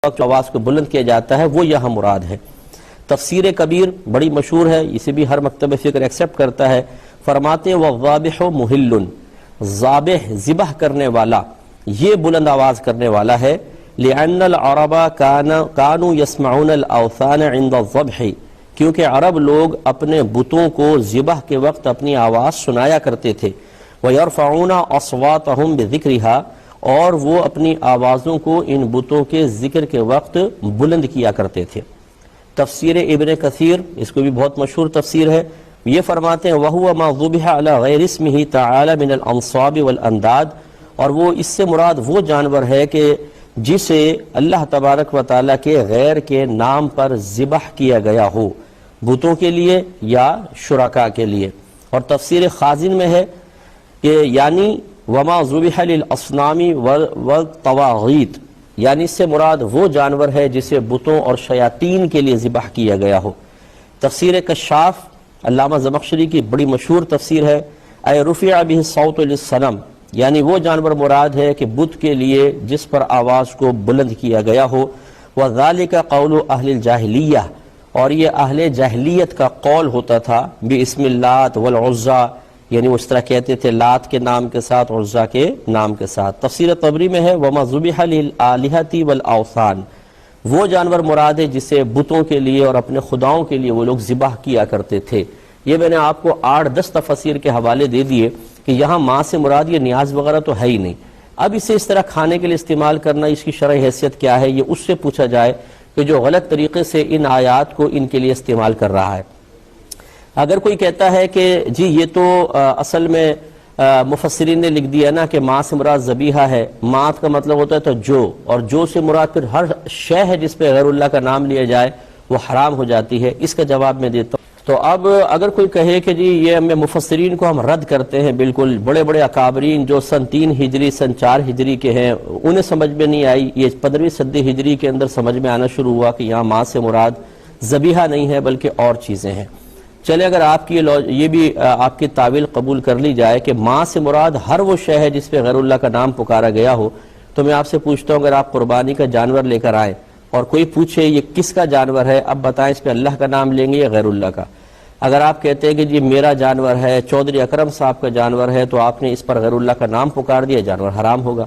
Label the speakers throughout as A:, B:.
A: وقت آواز کو بلند کیا جاتا ہے وہ یہاں مراد ہے۔ تفسیر کبیر بڑی مشہور ہے، اسے بھی ہر مکتب فکر ایکسیپٹ کرتا ہے۔ فرماتے ہیں وَالذَّابِحُ مُحِلٌّ، ذابح ذبح کرنے والا یہ بلند آواز کرنے والا ہے۔ لِأَنَّ الْعَرَبَ كَانُوا يَسْمَعُونَ الْأَوْثَانَ عِنْدَ الذَّبْحِ، کیونکہ عرب لوگ اپنے بتوں کو ذبح کے وقت اپنی آواز سنایا کرتے تھے۔ وَيَرْفَعُونَ أَصْوَاتَهُمْ بِذِكْرِهَا، اور وہ اپنی آوازوں کو ان بتوں کے ذکر کے وقت بلند کیا کرتے تھے۔ تفسیر ابن کثیر اس کو بھی بہت مشہور تفسیر ہے، یہ فرماتے ہیں وَهُوَ مَا ذُبِحَ عَلَى غَيْرِ اسْمِهِ تَعَالَى مِنَ الْأَنصَابِ وَالْأَنْدَادِ، اور وہ اس سے مراد وہ جانور ہے کہ جسے اللہ تبارک و تعالیٰ کے غیر کے نام پر ذبح کیا گیا ہو، بتوں کے لیے یا شرکاء کے لیے۔ اور تفسیر خازن میں ہے کہ یعنی وَمَا ذُبِحَ لِلْأَصْنَامِ وَالطَّوَاغِيتِ، یعنی اس سے مراد وہ جانور ہے جسے بتوں اور شیاطین کے لیے ذبح کیا گیا ہو۔ تفسیر کشاف علامہ زمخشری کی بڑی مشہور تفسیر ہے، اے رفع بہ الصوت للصنم، یعنی وہ جانور مراد ہے کہ بت کے لیے جس پر آواز کو بلند کیا گیا ہو۔ وَذَلِكَ قَوْلُ أَهْلِ الْجَاهِلِيَّةِ، اور یہ اہل جاہلیت کا قول ہوتا تھا، بِاسْمِ اللات والعزى، یعنی اس طرح کہتے تھے لات کے نام کے ساتھ، عزا کے نام کے ساتھ۔ تفسیر طبری میں ہے وَمَا ذُبِحَ لِلْآلِهَةِ وَالْأَوْثَانِ، وہ جانور مراد ہے جسے بتوں کے لیے اور اپنے خداؤں کے لیے وہ لوگ ذبح کیا کرتے تھے۔ یہ میں نے آپ کو 8-10 تفسیر کے حوالے دے دیے کہ یہاں ماں سے مراد یہ نیاز وغیرہ تو ہے ہی نہیں۔ اب اسے اس طرح کھانے کے لیے استعمال کرنا، اس کی شرعی حیثیت کیا ہے، یہ اس سے پوچھا جائے کہ جو غلط طریقے سے ان آیات کو ان کے لیے استعمال کر رہا ہے۔ اگر کوئی کہتا ہے کہ جی یہ تو اصل میں مفسرین نے لکھ دیا نا کہ ماں سے مراد ذبیحہ ہے، ماں کا مطلب ہوتا ہے تو جو، اور جو سے مراد پھر ہر شے ہے جس پہ غیر اللہ کا نام لیا جائے وہ حرام ہو جاتی ہے، اس کا جواب میں دیتا ہوں۔ تو اب اگر کوئی کہے کہ جی یہ ہمیں مفسرین کو ہم رد کرتے ہیں، بالکل بڑے بڑے اکابرین جو سن 3 ہجری سن 4 ہجری کے ہیں انہیں سمجھ میں نہیں آئی، یہ 15ویں صدی ہجری کے اندر سمجھ میں آنا شروع ہوا کہ یہاں ماں سے مراد ذبیحہ نہیں ہے بلکہ اور چیزیں ہیں۔ چلے اگر آپ کی یہ بھی آپ کی تعویل قبول کر لی جائے کہ ماں سے مراد ہر وہ شے ہے جس پہ غیر اللہ کا نام پکارا گیا ہو، تو میں آپ سے پوچھتا ہوں اگر آپ قربانی کا جانور لے کر آئیں اور کوئی پوچھے یہ کس کا جانور ہے، اب بتائیں اس پہ اللہ کا نام لیں گے یا غیر اللہ کا؟ اگر آپ کہتے ہیں کہ جی میرا جانور ہے، چودھری اکرم صاحب کا جانور ہے، تو آپ نے اس پر غیر اللہ کا نام پکار دیا، جانور حرام ہوگا۔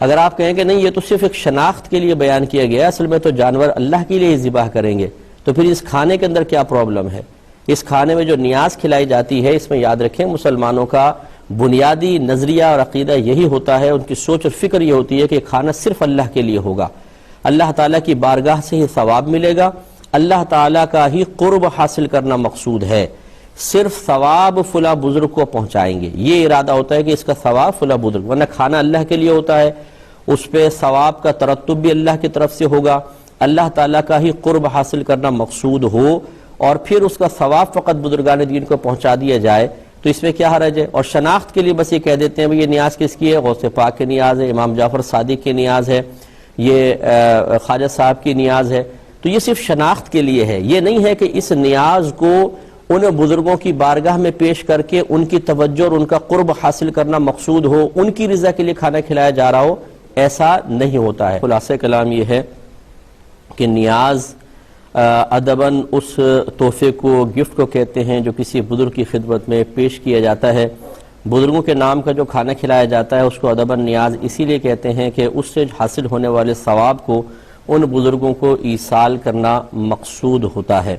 A: اگر آپ کہیں کہ نہیں یہ تو صرف ایک شناخت کے لیے بیان کیا گیا، اصل میں تو جانور اللہ کے لیے ہی ذبح کریں گے، تو پھر اس کھانے کے اندر کیا پرابلم ہے؟ اس کھانے میں جو نیاز کھلائی جاتی ہے، اس میں یاد رکھیں مسلمانوں کا بنیادی نظریہ اور عقیدہ یہی ہوتا ہے، ان کی سوچ اور فکر یہ ہوتی ہے کہ کھانا صرف اللہ کے لیے ہوگا، اللہ تعالیٰ کی بارگاہ سے ہی ثواب ملے گا، اللہ تعالیٰ کا ہی قرب حاصل کرنا مقصود ہے، صرف ثواب فلاں بزرگ کو پہنچائیں گے، یہ ارادہ ہوتا ہے کہ اس کا ثواب فلاں بزرگ، ورنہ کھانا اللہ کے لیے ہوتا ہے، اس پہ ثواب کا ترتب بھی اللہ کی طرف سے ہوگا، اللہ تعالیٰ کا ہی قرب حاصل کرنا مقصود ہو، اور پھر اس کا ثواب فقط بزرگان دین کو پہنچا دیا جائے تو اس میں کیا حرج ہے؟ اور شناخت کے لیے بس یہ کہہ دیتے ہیں یہ نیاز کس کی ہے؟ غوث پاک کی نیاز ہے، امام جعفر صادق کی نیاز ہے، یہ خواجہ صاحب کی نیاز ہے، تو یہ صرف شناخت کے لیے ہے، یہ نہیں ہے کہ اس نیاز کو ان بزرگوں کی بارگاہ میں پیش کر کے ان کی توجہ اور ان کا قرب حاصل کرنا مقصود ہو، ان کی رضا کے لیے کھانا کھلایا جا رہا ہو، ایسا نہیں ہوتا ہے۔ خلاصہ کلام یہ ہے کہ نیاز ادباً اس تحفے کو، گفٹ کو کہتے ہیں جو کسی بزرگ کی خدمت میں پیش کیا جاتا ہے۔ بزرگوں کے نام کا جو کھانا کھلایا جاتا ہے اس کو ادباً نیاز اسی لیے کہتے ہیں کہ اس سے حاصل ہونے والے ثواب کو ان بزرگوں کو ایصال کرنا مقصود ہوتا ہے۔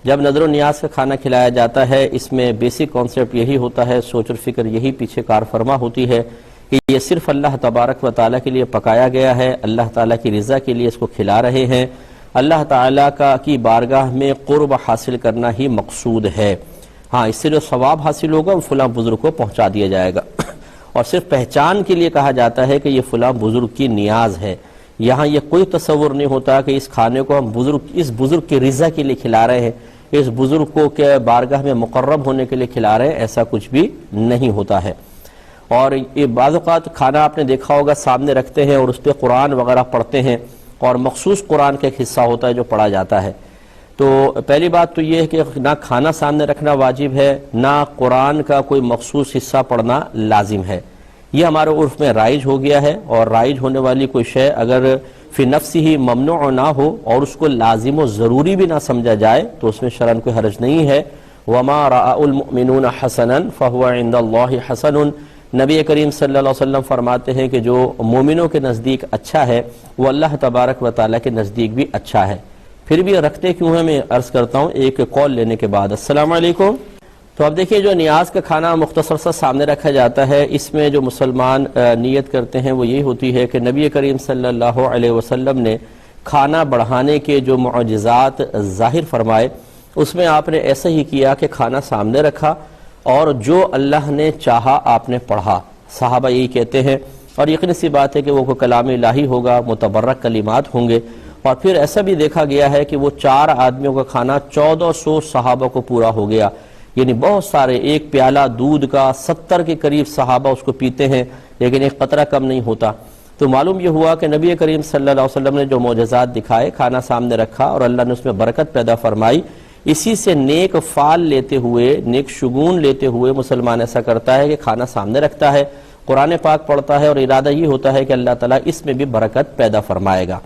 A: جب نظر و نیاز کا کھانا کھلایا جاتا ہے اس میں بیسک کانسیپٹ یہی ہوتا ہے، سوچ اور فکر یہی پیچھے کار فرما ہوتی ہے کہ یہ صرف اللہ تبارک و تعالیٰ کے لیے پکایا گیا ہے، اللہ تعالیٰ کی رضا کے لیے اس کو کھلا رہے ہیں، اللہ تعالیٰ کی بارگاہ میں قرب حاصل کرنا ہی مقصود ہے۔ ہاں اس سے جو ثواب حاصل ہوگا وہ فلاں بزرگ کو پہنچا دیا جائے گا، اور صرف پہچان کے لیے کہا جاتا ہے کہ یہ فلاں بزرگ کی نیاز ہے۔ یہاں یہ کوئی تصور نہیں ہوتا کہ اس کھانے کو ہم اس بزرگ کی رضا کے لیے کھلا رہے ہیں، اس بزرگ کو کہ بارگاہ میں مقرب ہونے کے لیے کھلا رہے ہیں، ایسا کچھ بھی نہیں ہوتا ہے۔ اور یہ بعض اوقات کھانا آپ نے دیکھا ہوگا سامنے رکھتے ہیں اور اس پہ قرآن وغیرہ پڑھتے ہیں، اور مخصوص قرآن کا ایک حصہ ہوتا ہے جو پڑھا جاتا ہے۔ تو پہلی بات تو یہ ہے کہ نہ کھانا سامنے رکھنا واجب ہے، نہ قرآن کا کوئی مخصوص حصہ پڑھنا لازم ہے۔ یہ ہمارے عرف میں رائج ہو گیا ہے، اور رائج ہونے والی کوئی شے اگر فی نفسہ ممنوع نہ ہو اور اس کو لازم و ضروری بھی نہ سمجھا جائے تو اس میں شرعاً کوئی حرج نہیں ہے۔ وما رأى المؤمنون حسنا فهو عند اللہ حسن، نبی کریم صلی اللہ علیہ وسلم فرماتے ہیں کہ جو مومنوں کے نزدیک اچھا ہے وہ اللہ تبارک و تعالیٰ کے نزدیک بھی اچھا ہے۔ پھر بھی رکھتے کیوں ہیں میں عرض کرتا ہوں ایک کال لینے کے بعد۔ السلام علیکم۔ تو اب دیکھیے جو نیاز کا کھانا مختصر سا سامنے رکھا جاتا ہے، اس میں جو مسلمان نیت کرتے ہیں وہ یہی ہوتی ہے کہ نبی کریم صلی اللہ علیہ وسلم نے کھانا بڑھانے کے جو معجزات ظاہر فرمائے اس میں آپ نے ایسا ہی کیا کہ کھانا سامنے رکھا اور جو اللہ نے چاہا آپ نے پڑھا۔ صحابہ یہی کہتے ہیں اور یقینی سی بات ہے کہ وہ کوئی کلام الہی ہوگا، متبرک کلمات ہوں گے۔ اور پھر ایسا بھی دیکھا گیا ہے کہ وہ 4 آدمیوں کا کھانا 1400 صحابہ کو پورا ہو گیا، یعنی بہت سارے، ایک پیالہ دودھ کا 70 کے قریب صحابہ اس کو پیتے ہیں لیکن ایک قطرہ کم نہیں ہوتا۔ تو معلوم یہ ہوا کہ نبی کریم صلی اللہ علیہ وسلم نے جو معجزات دکھائے، کھانا سامنے رکھا اور اللہ نے اس میں برکت پیدا فرمائی، اسی سے نیک فال لیتے ہوئے، نیک شگون لیتے ہوئے مسلمان ایسا کرتا ہے کہ کھانا سامنے رکھتا ہے، قرآن پاک پڑھتا ہے اور ارادہ یہ ہوتا ہے کہ اللہ تعالیٰ اس میں بھی برکت پیدا فرمائے گا۔